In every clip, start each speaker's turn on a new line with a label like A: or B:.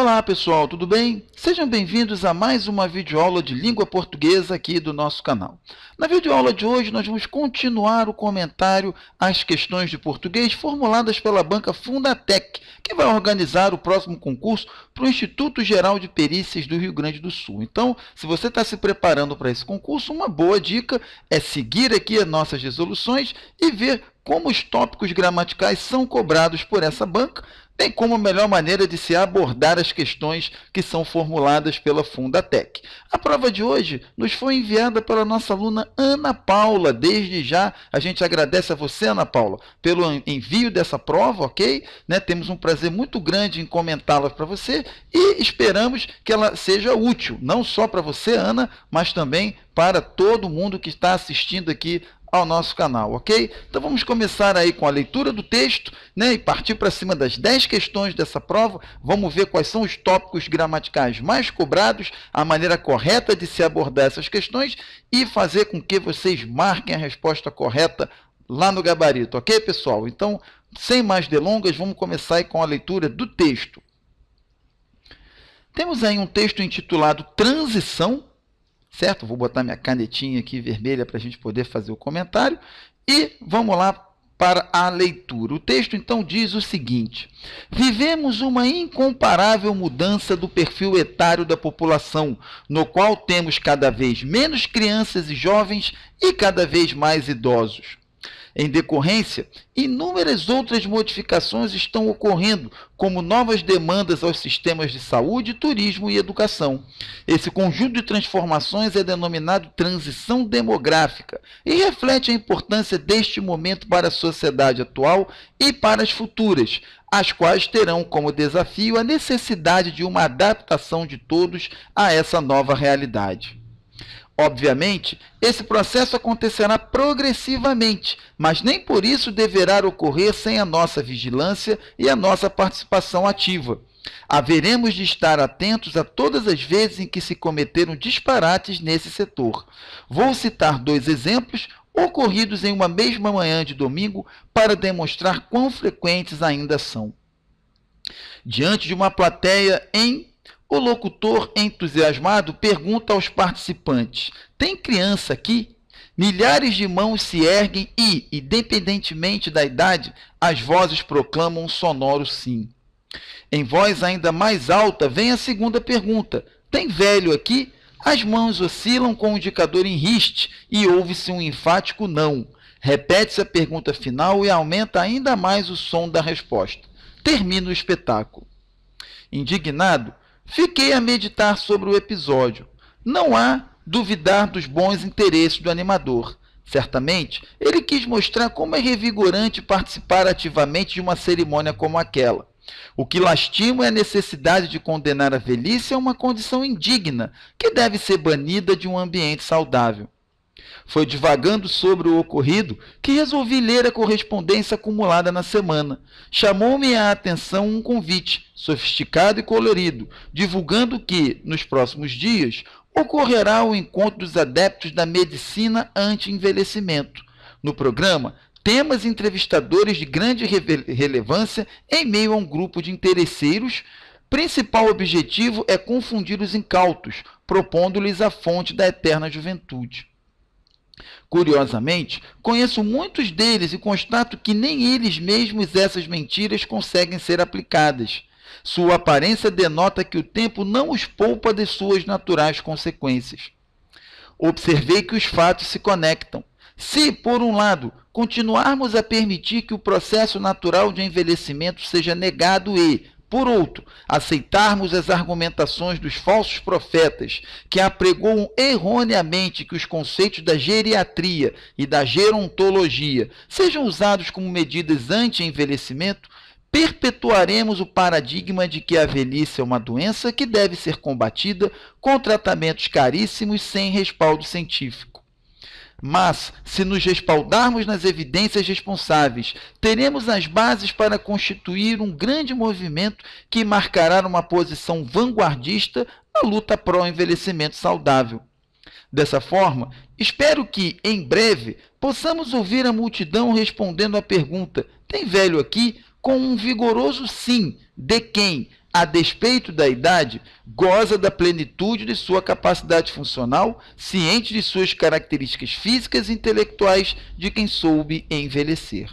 A: Olá pessoal, tudo bem? Sejam bem-vindos a mais uma videoaula de língua portuguesa aqui do nosso canal. Na videoaula de hoje nós vamos continuar o comentário às questões de português formuladas pela banca Fundatec, que vai organizar o próximo concurso para o Instituto Geral de Perícias do Rio Grande do Sul. Então, se você está se preparando para esse concurso, uma boa dica é seguir aqui as nossas resoluções e ver como os tópicos gramaticais são cobrados por essa banca, bem como a melhor maneira de se abordar as questões que são formuladas pela Fundatec. A prova de hoje nos foi enviada pela nossa aluna Ana Paula. Desde já, a gente agradece a você, Ana Paula, pelo envio dessa prova, ok? Temos um prazer muito grande em comentá-la para você e esperamos que ela seja útil, não só para você, Ana, mas também para todo mundo que está assistindo aqui ao nosso canal, ok? Então vamos começar aí com a leitura do texto, e partir para cima das 10 questões dessa prova. Vamos ver quais são os tópicos gramaticais mais cobrados, a maneira correta de se abordar essas questões e fazer com que vocês marquem a resposta correta lá no gabarito, ok, pessoal? Então, sem mais delongas, vamos começar aí com a leitura do texto. Temos aí um texto intitulado Transição, certo? Vou botar minha canetinha aqui vermelha para a gente poder fazer o comentário. E vamos lá para a leitura. O texto, então, diz o seguinte: vivemos uma incomparável mudança do perfil etário da população, no qual temos cada vez menos crianças e jovens e cada vez mais idosos. Em decorrência, inúmeras outras modificações estão ocorrendo, como novas demandas aos sistemas de saúde, turismo e educação. Esse conjunto de transformações é denominado transição demográfica e reflete a importância deste momento para a sociedade atual e para as futuras, as quais terão como desafio a necessidade de uma adaptação de todos a essa nova realidade. Obviamente, esse processo acontecerá progressivamente, mas nem por isso deverá ocorrer sem a nossa vigilância e a nossa participação ativa. Haveremos de estar atentos a todas as vezes em que se cometeram disparates nesse setor. Vou citar 2 exemplos ocorridos em uma mesma manhã de domingo para demonstrar quão frequentes ainda são. Diante de uma plateia o locutor, entusiasmado, pergunta aos participantes: tem criança aqui? Milhares de mãos se erguem e, independentemente da idade, as vozes proclamam um sonoro sim. Em voz ainda mais alta, vem a segunda pergunta: tem velho aqui? As mãos oscilam com o indicador em riste e ouve-se um enfático não. Repete-se a pergunta final e aumenta ainda mais o som da resposta. Termina o espetáculo. Indignado, fiquei a meditar sobre o episódio. Não há duvidar dos bons interesses do animador. Certamente, ele quis mostrar como é revigorante participar ativamente de uma cerimônia como aquela. O que lastima é a necessidade de condenar a velhice a uma condição indigna, que deve ser banida de um ambiente saudável. Foi divagando sobre o ocorrido que resolvi ler a correspondência acumulada na semana. Chamou-me a atenção um convite, sofisticado e colorido, divulgando que, nos próximos dias, ocorrerá o encontro dos adeptos da medicina anti-envelhecimento. No programa, temas e entrevistadores de grande relevância em meio a um grupo de interesseiros. Principal objetivo é confundir os incautos, propondo-lhes a fonte da eterna juventude. Curiosamente, conheço muitos deles e constato que nem eles mesmos essas mentiras conseguem ser aplicadas. Sua aparência denota que o tempo não os poupa de suas naturais consequências. Observei que os fatos se conectam. Se, por um lado, continuarmos a permitir que o processo natural de envelhecimento seja negado e, por outro, aceitarmos as argumentações dos falsos profetas que apregoam erroneamente que os conceitos da geriatria e da gerontologia sejam usados como medidas anti-envelhecimento, perpetuaremos o paradigma de que a velhice é uma doença que deve ser combatida com tratamentos caríssimos sem respaldo científico. Mas, se nos respaldarmos nas evidências responsáveis, teremos as bases para constituir um grande movimento que marcará uma posição vanguardista na luta pró-envelhecimento saudável. Dessa forma, espero que, em breve, possamos ouvir a multidão respondendo à pergunta: tem velho aqui? Com um vigoroso sim, de quem? a despeito da idade, goza da plenitude de sua capacidade funcional, ciente de suas características físicas e intelectuais de quem soube envelhecer.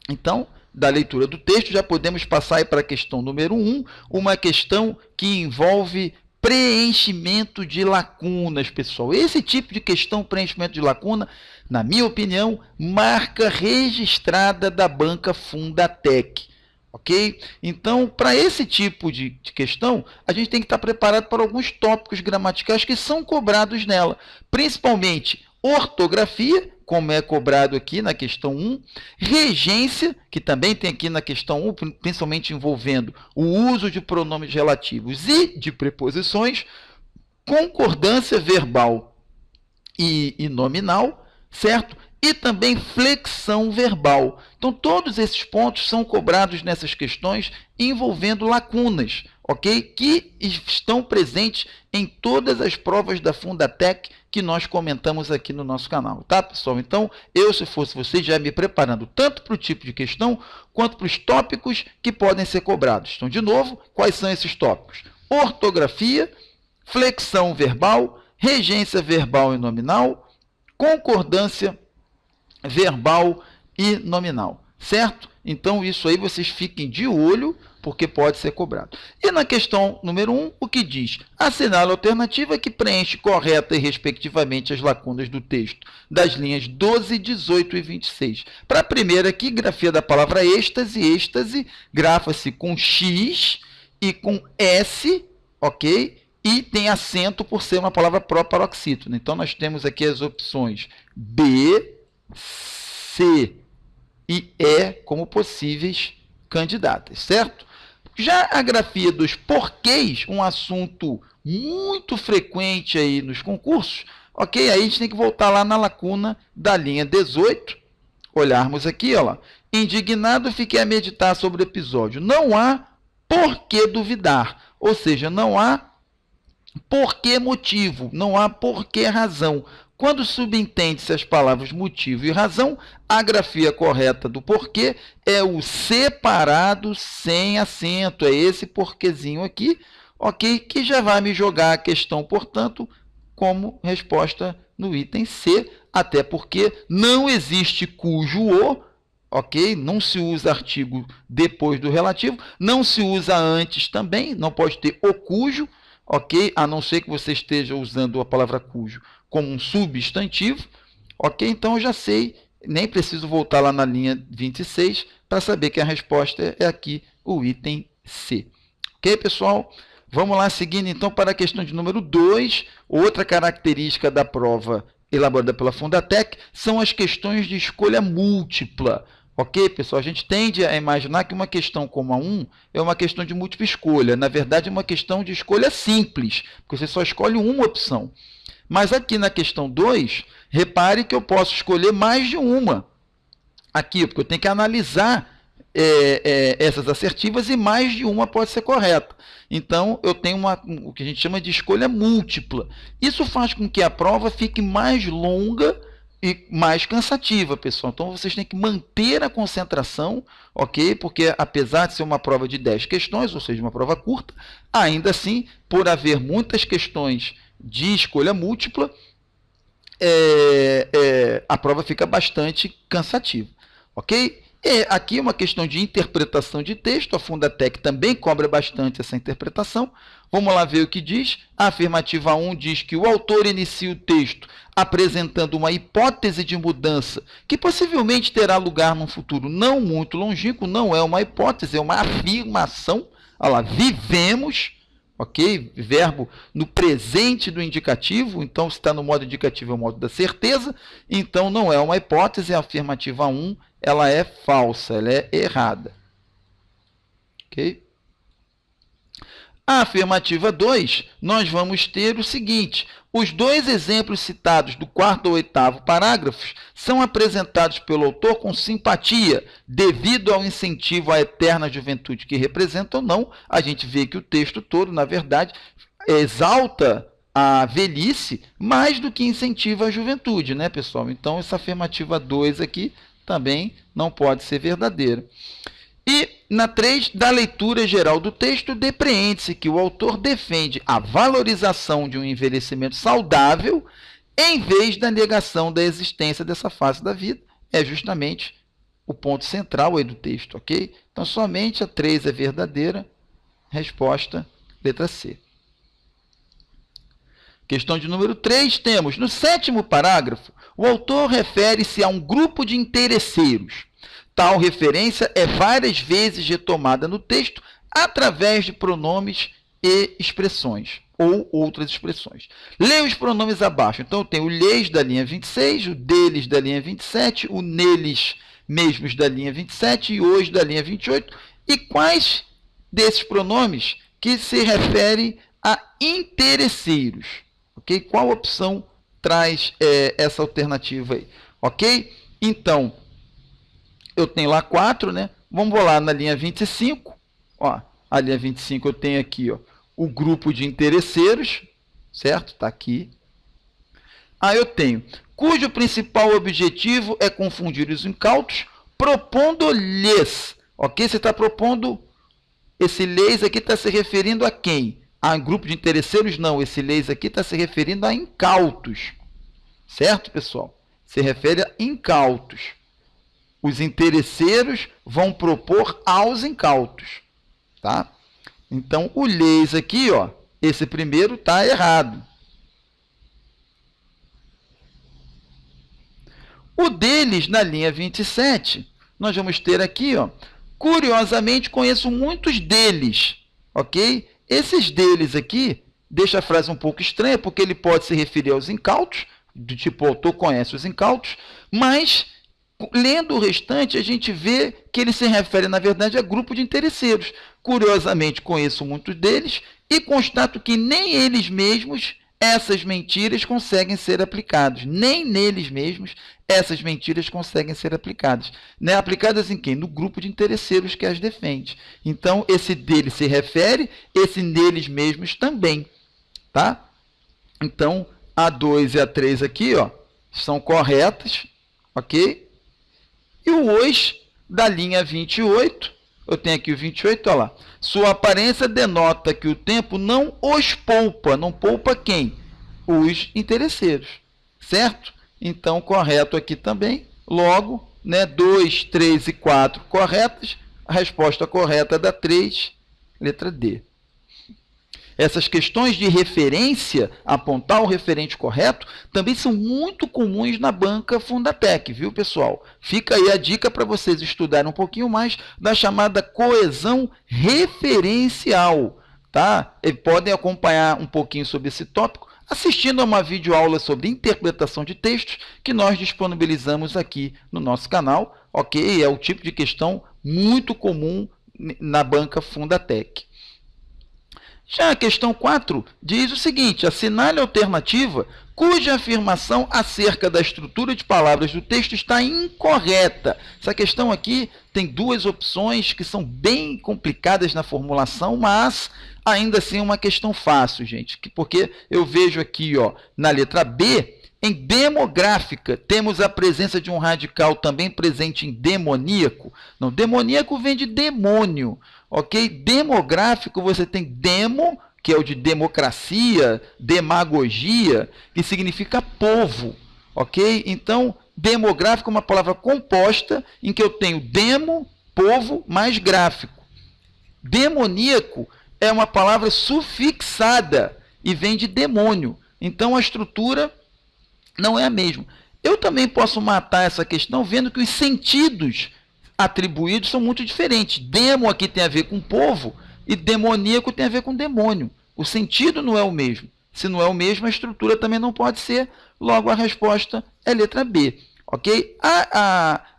A: Então, da leitura do texto, já podemos passar aí para a questão número 1, uma questão que envolve preenchimento de lacunas, pessoal. Esse tipo de questão, preenchimento de lacuna, na minha opinião, marca registrada da banca Fundatec. Ok? Então, para esse tipo de questão, a gente tem que estar preparado para alguns tópicos gramaticais que são cobrados nela, principalmente ortografia, como é cobrado aqui na questão 1, regência, que também tem aqui na questão 1, principalmente envolvendo o uso de pronomes relativos e de preposições, concordância verbal e nominal, certo? E também flexão verbal. Então, todos esses pontos são cobrados nessas questões envolvendo lacunas, ok? Que estão presentes em todas as provas da Fundatec que nós comentamos aqui no nosso canal, tá, pessoal? Então, eu, se fosse você, já me preparando tanto para o tipo de questão, quanto para os tópicos que podem ser cobrados. Então, de novo, quais são esses tópicos? Ortografia, flexão verbal, regência verbal e nominal, concordância verbal e nominal, certo? Então, isso aí vocês fiquem de olho, porque pode ser cobrado. E na questão número 1, o que diz? Assinale a alternativa que preenche correta e respectivamente as lacunas do texto, das linhas 12, 18 e 26. Para a primeira aqui, grafia da palavra êxtase. Êxtase grafa-se com X e com S, ok? E tem acento por ser uma palavra proparoxítona. Então, nós temos aqui as opções B, C e E como possíveis candidatas, certo? Já a grafia dos porquês, um assunto muito frequente aí nos concursos, ok? Aí a gente tem que voltar lá na lacuna da linha 18, olharmos aqui, ó lá. Indignado, fiquei a meditar sobre o episódio. Não há por que duvidar, ou seja, não há por que motivo, não há por que razão. Quando subentende-se as palavras motivo e razão, a grafia correta do porquê é o separado sem acento. É esse porquezinho aqui, ok? Que já vai me jogar a questão, portanto, como resposta no item C, até porque não existe cujo o, ok? Não se usa artigo depois do relativo, não se usa antes também, não pode ter o cujo, ok? A não ser que você esteja usando a palavra cujo como um substantivo, ok? Então, eu já sei, nem preciso voltar lá na linha 26 para saber que a resposta é aqui, o item C. Ok, pessoal? Vamos lá, seguindo então para a questão de número 2. Outra característica da prova elaborada pela Fundatec são as questões de escolha múltipla. Ok, pessoal? A gente tende a imaginar que uma questão como a 1 é uma questão de múltipla escolha. Na verdade, é uma questão de escolha simples, porque você só escolhe uma opção. Mas aqui na questão 2, repare que eu posso escolher mais de uma. Aqui, porque eu tenho que analisar essas assertivas e mais de uma pode ser correta. Então, eu tenho o que a gente chama de escolha múltipla. Isso faz com que a prova fique mais longa e mais cansativa, pessoal. Então, vocês têm que manter a concentração, ok? Porque, apesar de ser uma prova de 10 questões, ou seja, uma prova curta, ainda assim, por haver muitas questões de escolha múltipla, a prova fica bastante cansativa, ok? E aqui uma questão de interpretação de texto, a Fundatec também cobra bastante essa interpretação. Vamos lá ver o que diz. A afirmativa 1 diz que o autor inicia o texto apresentando uma hipótese de mudança que possivelmente terá lugar num futuro não muito longínquo, não é uma hipótese, é uma afirmação. Olha lá, vivemos, ok? Verbo no presente do indicativo, então se está no modo indicativo é o modo da certeza, então não é uma hipótese, a afirmativa 1 ela é falsa, ela é errada. Ok? A afirmativa 2, nós vamos ter o seguinte: os dois exemplos citados do 4º ao 8º parágrafos são apresentados pelo autor com simpatia, devido ao incentivo à eterna juventude que representam ou não. A gente vê que o texto todo, na verdade, exalta a velhice mais do que incentiva a juventude, né, pessoal? Então, essa afirmativa 2 aqui também não pode ser verdadeira. E Na 3, da leitura geral do texto, depreende-se que o autor defende a valorização de um envelhecimento saudável em vez da negação da existência dessa fase da vida. É justamente o ponto central aí do texto, ok? Então, somente a 3 é verdadeira. Resposta, letra C. Questão de número 3, temos, no 7º parágrafo, o autor refere-se a um grupo de interesseiros. Tal referência é várias vezes retomada no texto através de pronomes e expressões, ou outras expressões. Leia os pronomes abaixo. Então, eu tenho o lhes da linha 26, o deles da linha 27, o neles mesmos da linha 27 e os da linha 28. E quais desses pronomes que se referem a interesseiros? Okay? Qual opção traz essa alternativa aí? Ok? Então, eu tenho lá 4, né? Vamos lá na linha 25. Ó, a linha 25 eu tenho aqui, ó, o grupo de interesseiros, certo? Está aqui. Aí eu tenho, cujo principal objetivo é confundir os incautos, propondo-lhes. Ok? Você está propondo, esse lhes aqui está se referindo a quem? A grupo de interesseiros? Não, esse lhes aqui está se referindo a incautos. Certo, pessoal? Se refere a incautos. Os interesseiros vão propor aos incautos. Tá? Então, o lhes aqui, ó, esse primeiro está errado. O deles, na linha 27, nós vamos ter aqui, ó, curiosamente, conheço muitos deles. Ok? Esses deles aqui, deixa a frase um pouco estranha, porque ele pode se referir aos incautos, do tipo, o autor conhece os incautos, mas, lendo o restante, a gente vê que ele se refere, na verdade, a grupo de interesseiros. Curiosamente, conheço muitos deles e constato que nem eles mesmos essas mentiras conseguem ser aplicadas. Nem neles mesmos essas mentiras conseguem ser aplicadas. Né? Aplicadas em quem? No grupo de interesseiros que as defende. Então, esse deles se refere, esse neles mesmos também. Tá? Então, a 2 e a 3 aqui, ó, são corretas. Ok? E o os da linha 28, eu tenho aqui o 28, olha lá. Sua aparência denota que o tempo não os poupa. Não poupa quem? Os interesseiros. Certo? Então, correto aqui também. Logo, né, 2, 3 e 4 corretas. A resposta correta é da 3, letra D. Essas questões de referência, apontar o referente correto, também são muito comuns na banca Fundatec, viu, pessoal? Fica aí a dica para vocês estudarem um pouquinho mais da chamada coesão referencial, tá? E podem acompanhar um pouquinho sobre esse tópico assistindo a uma videoaula sobre interpretação de textos que nós disponibilizamos aqui no nosso canal, ok? É o tipo de questão muito comum na banca Fundatec. Já a questão 4 diz o seguinte: assinale a alternativa cuja afirmação acerca da estrutura de palavras do texto está incorreta. Essa questão aqui tem duas opções que são bem complicadas na formulação, mas ainda assim é uma questão fácil, gente. Porque eu vejo aqui, ó, na letra B, em demográfica, temos a presença de um radical também presente em demoníaco. Não, demoníaco vem de demônio. Ok? Demográfico, você tem demo, que é o de democracia, demagogia, que significa povo. Ok? Então, demográfico é uma palavra composta em que eu tenho demo, povo, mais gráfico. Demoníaco é uma palavra sufixada e vem de demônio. Então, a estrutura não é a mesma. Eu também posso matar essa questão vendo que os sentidos atribuídos são muito diferentes. Demo aqui tem a ver com povo e demoníaco tem a ver com demônio. O sentido não é o mesmo. Se não é o mesmo, a estrutura também não pode ser. Logo, a resposta é letra B. Ok?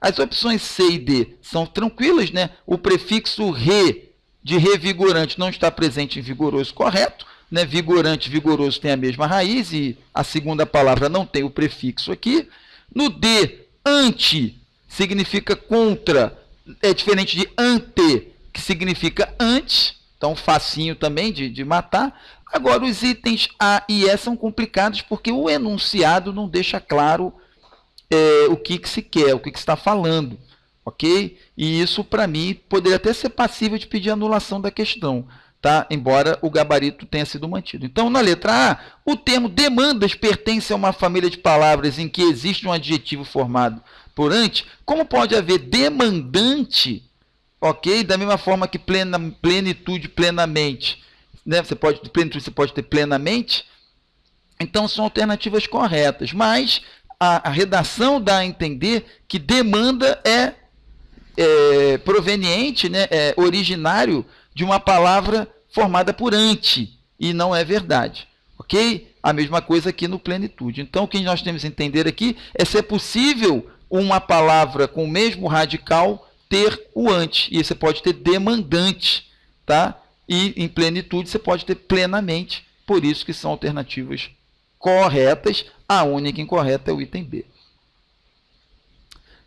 A: As opções C e D são tranquilas, né? O prefixo re, de revigorante, não está presente em vigoroso, correto. Né? Vigorante e vigoroso tem a mesma raiz e a segunda palavra não tem o prefixo aqui. No D, anti significa contra, é diferente de ante, que significa antes, então facinho também de matar. Agora, os itens A e E são complicados porque o enunciado não deixa claro o que se quer, o que se está falando. ok? E isso, para mim, poderia até ser passível de pedir anulação da questão, tá? Embora o gabarito tenha sido mantido. Então, na letra A, o termo demandas pertence a uma família de palavras em que existe um adjetivo formado por ante. Como pode haver demandante, ok? Da mesma forma que plenitude, plenamente, né? Plenitude você pode ter plenamente. Então, são alternativas corretas, mas a redação dá a entender que demanda é proveniente, né, originário de uma palavra formada por ante, e não é verdade, ok? A mesma coisa aqui no plenitude. Então, o que nós temos que entender aqui é se é possível uma palavra com o mesmo radical ter o ante, e você pode ter demandante, tá? E em plenitude você pode ter plenamente, por isso que são alternativas corretas, a única incorreta é o item B.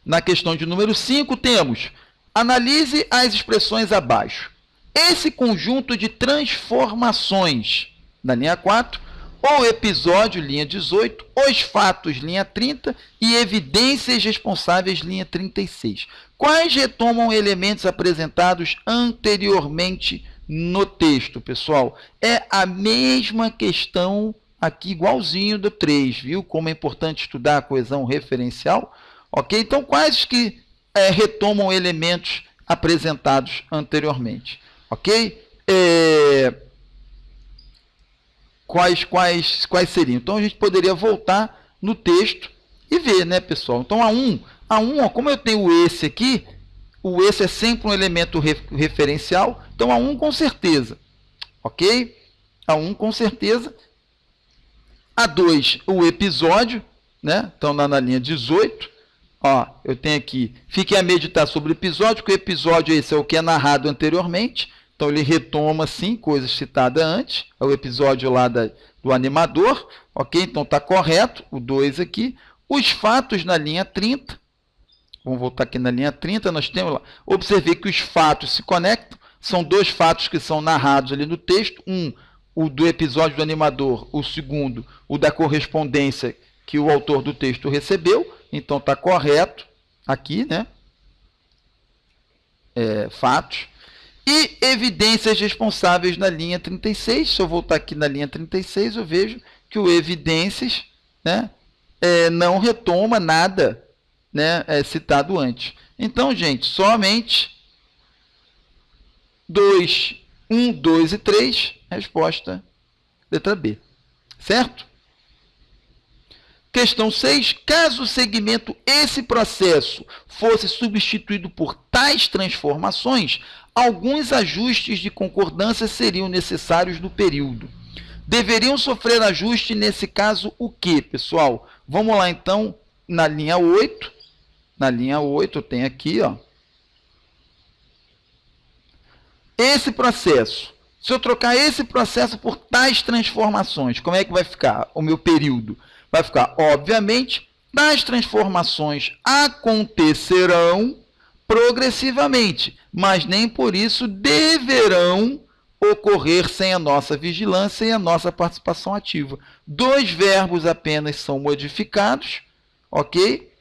A: Na questão de número 5, temos: analise as expressões abaixo. Esse conjunto de transformações, na linha 4, o episódio, linha 18, os fatos, linha 30, e evidências responsáveis, linha 36. Quais retomam elementos apresentados anteriormente no texto, pessoal? É a mesma questão aqui, igualzinho do 3, viu? Como é importante estudar a coesão referencial. Ok? Então, quais que retomam elementos apresentados anteriormente? Ok? Quais seriam? Então, a gente poderia voltar no texto e ver, né, pessoal? Então, A1, ó, como eu tenho esse aqui, o esse é sempre um elemento referencial, então A1 com certeza. Ok? A1 com certeza. A2, o episódio, né? Então, na linha 18, ó, eu tenho aqui, fiquem a meditar sobre o episódio, que o episódio esse é o que é narrado anteriormente, então ele retoma, sim, coisas citadas antes, é o episódio lá do animador, ok? Então está correto, o 2 aqui. Os fatos na linha 30, vamos voltar aqui na linha 30, nós temos lá, observei que os fatos se conectam, são dois fatos que são narrados ali no texto, um, o do episódio do animador, o segundo, o da correspondência que o autor do texto recebeu, então está correto aqui, né? Fatos. E evidências responsáveis na linha 36. Se eu voltar aqui na linha 36, eu vejo que o evidências, né, não retoma nada, né, citado antes. Então, gente, somente 2, 1, 2 e 3, resposta letra B. Certo? Questão 6. Caso o segmento esse processo fosse substituído por tais transformações, alguns ajustes de concordância seriam necessários no período. Deveriam sofrer ajuste, nesse caso, o quê, pessoal? Vamos lá, então, na linha 8. Na linha 8, eu tenho aqui, ó, esse processo. Se eu trocar esse processo por tais transformações, como é que vai ficar o meu período? Vai ficar, obviamente, tais transformações acontecerão progressivamente, mas nem por isso deverão ocorrer sem a nossa vigilância e a nossa participação ativa. Dois verbos apenas são modificados, ok?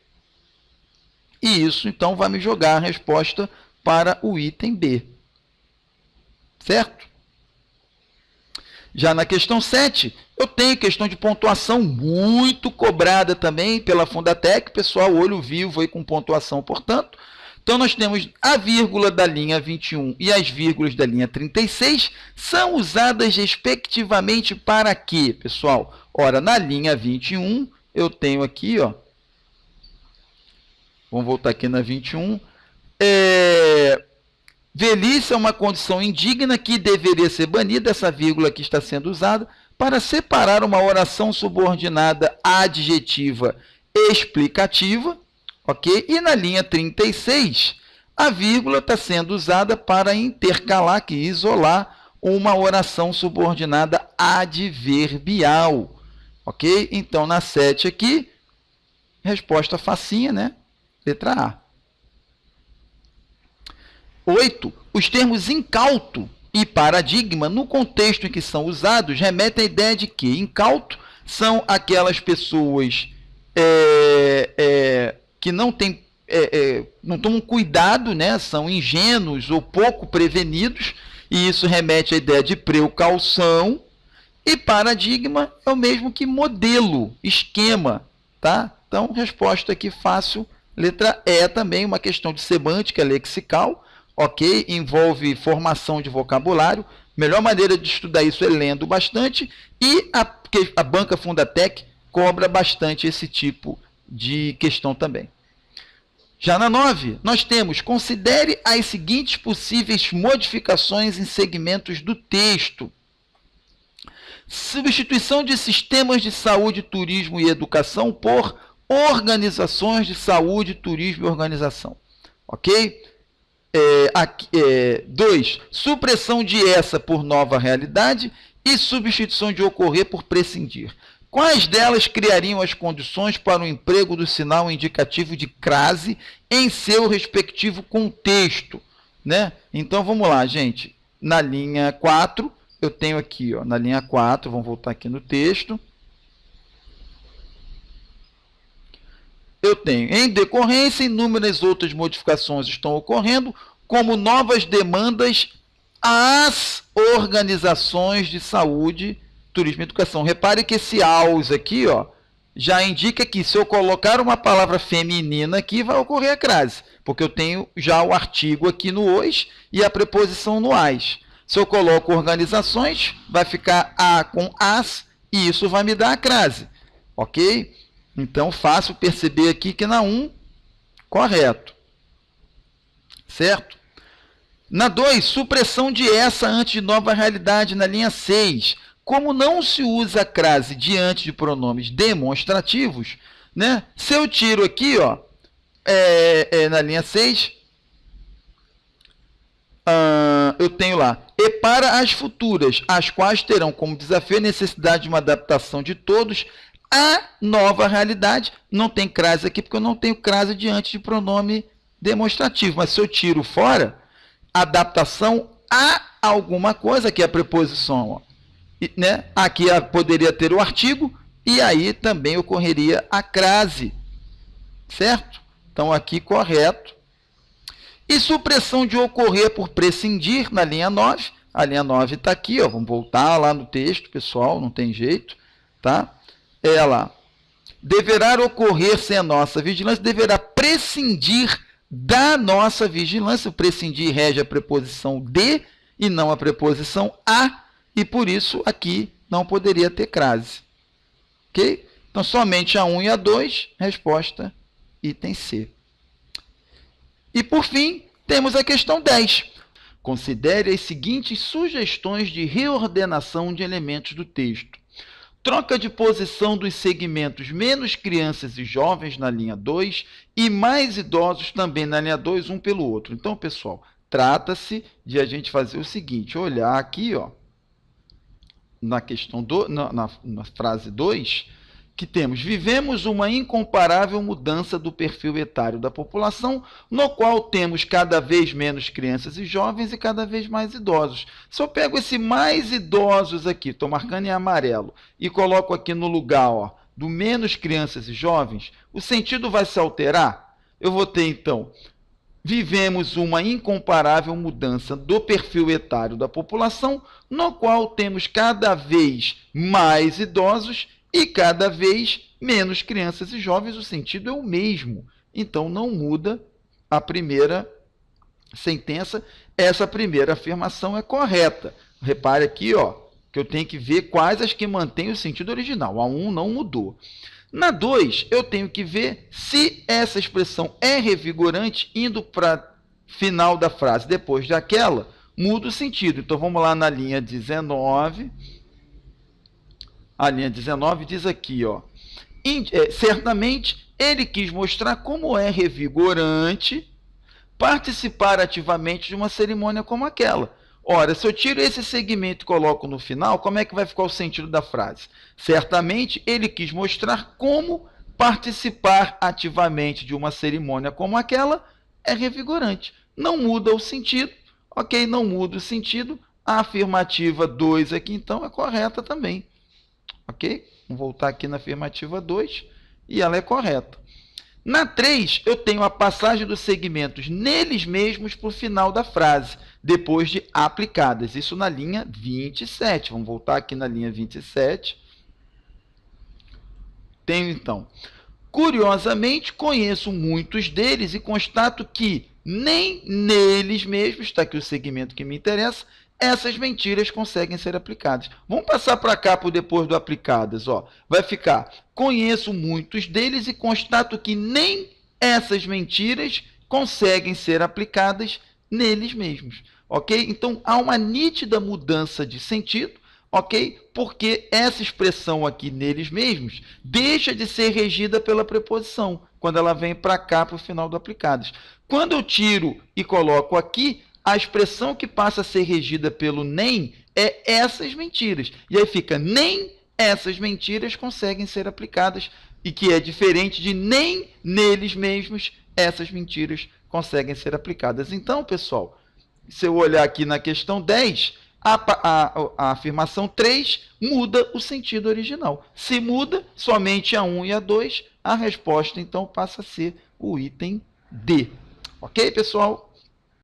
A: E isso, então, vai me jogar a resposta para o item B. Certo? Já na questão 7, eu tenho questão de pontuação muito cobrada também pela Fundatec, pessoal, olho vivo aí com pontuação, portanto. Então, nós temos a vírgula da linha 21 e as vírgulas da linha 36 são usadas respectivamente para quê, pessoal? Ora, na linha 21, eu tenho aqui, ó, vamos voltar aqui na 21, velhice é uma condição indigna que deveria ser banida, essa vírgula aqui está sendo usada para separar uma oração subordinada adjetiva explicativa, ok? E na linha 36, a vírgula está sendo usada para intercalar, aqui, isolar uma oração subordinada adverbial, ok? Então, na 7 aqui, resposta facinha, né? Letra A. 8. Os termos incauto e paradigma, no contexto em que são usados, remetem à ideia de que incauto são aquelas pessoas que não têm não tomam cuidado, né? São ingênuos ou pouco prevenidos, e isso remete à ideia de precaução. E paradigma é o mesmo que modelo, esquema, tá? Então, resposta aqui fácil, letra E é também uma questão de semântica lexical, ok? Envolve formação de vocabulário. Melhor maneira de estudar isso é lendo bastante, e a banca Fundatec cobra bastante esse tipo de questão também. Já na 9, nós temos: considere as seguintes possíveis modificações em segmentos do texto. Substituição de sistemas de saúde, turismo e educação por organizações de saúde, turismo e organização. Ok? 2. Supressão de essa por nova realidade e substituição de ocorrer por prescindir. Quais delas criariam as condições para o emprego do sinal indicativo de crase em seu respectivo contexto? Né? Então, vamos lá, gente. Na linha 4, eu tenho aqui, ó, na linha 4, vamos voltar aqui no texto. Eu tenho: em decorrência, inúmeras outras modificações estão ocorrendo, como novas demandas às organizações de saúde, turismo e educação. Repare que esse AUS aqui, ó, já indica que se eu colocar uma palavra feminina aqui, vai ocorrer a crase, porque eu tenho já o artigo aqui no os e a preposição no as. Se eu coloco organizações, vai ficar a com as, e isso vai me dar a crase. Ok? Então, fácil perceber aqui que na 1, correto. Certo? Na 2, supressão de essa antes de nova realidade, na linha 6. Como não se usa a crase diante de pronomes demonstrativos, né? Se eu tiro aqui, ó, na linha 6, eu tenho lá: e para as futuras, as quais terão como desafio a necessidade de uma adaptação de todos à nova realidade. Não tem crase aqui, porque eu não tenho crase diante de pronome demonstrativo. Mas se eu tiro fora, adaptação a alguma coisa, aqui é a preposição, ó, né? Aqui poderia ter o artigo, e aí também ocorreria a crase. Certo? Então, aqui correto. E supressão de ocorrer por prescindir, na linha 9. A linha 9 está aqui, ó. Vamos voltar lá no texto, pessoal, não tem jeito. Tá? Ela deverá ocorrer sem a nossa vigilância, deverá prescindir da nossa vigilância. O prescindir rege a preposição de e não a preposição a, e por isso aqui não poderia ter crase. Ok? Então, somente a 1 e a 2, resposta item C. E, por fim, temos a questão 10. Considere as seguintes sugestões de reordenação de elementos do texto. Troca de posição dos segmentos menos crianças e jovens na linha 2 e mais idosos também na linha 2, um pelo outro. Então, pessoal, trata-se de a gente fazer o seguinte: olhar aqui, ó, na questão na frase 2, que temos: vivemos uma incomparável mudança do perfil etário da população, no qual temos cada vez menos crianças e jovens e cada vez mais idosos. Se eu pego esse mais idosos aqui, estou marcando em amarelo, e coloco aqui no lugar, ó, do menos crianças e jovens, o sentido vai se alterar? Eu vou ter, então: vivemos uma incomparável mudança do perfil etário da população, no qual temos cada vez mais idosos e cada vez menos crianças e jovens. O sentido é o mesmo. Então, não muda a primeira sentença. Essa primeira afirmação é correta. Repare aqui, ó, que eu tenho que ver quais as que mantêm o sentido original. A 1 não mudou. Na 2, eu tenho que ver se essa expressão é revigorante, indo para final da frase depois daquela, muda o sentido. Então, vamos lá na linha 19. A linha 19 diz aqui, ó, certamente ele quis mostrar como é revigorante participar ativamente de uma cerimônia como aquela. Ora, se eu tiro esse segmento e coloco no final, como é que vai ficar o sentido da frase? Certamente ele quis mostrar como participar ativamente de uma cerimônia como aquela é revigorante. Não muda o sentido, ok? Não muda o sentido. A afirmativa 2 aqui, então, é correta também. Ok? Vamos voltar aqui na afirmativa 2, e ela é correta. Na 3, eu tenho a passagem dos segmentos neles mesmos para o final da frase, depois de aplicadas. Isso na linha 27. Vamos voltar aqui na linha 27. Tenho, então, curiosamente, conheço muitos deles e constato que nem neles mesmos, está aqui o segmento que me interessa, essas mentiras conseguem ser aplicadas. Vamos passar para cá por depois do aplicadas. Ó. Vai ficar, conheço muitos deles e constato que nem essas mentiras conseguem ser aplicadas neles mesmos. Ok? Então, há uma nítida mudança de sentido, ok? Porque essa expressão aqui neles mesmos deixa de ser regida pela preposição, quando ela vem para cá, para o final do aplicados. Quando eu tiro e coloco aqui, a expressão que passa a ser regida pelo nem é essas mentiras. E aí fica, nem essas mentiras conseguem ser aplicadas, e que é diferente de nem neles mesmos essas mentiras conseguem ser aplicadas. Então, pessoal, se eu olhar aqui na questão 10, a afirmação 3 muda o sentido original. Se muda somente a 1 e a 2, a resposta, então, passa a ser o item D. Ok, pessoal?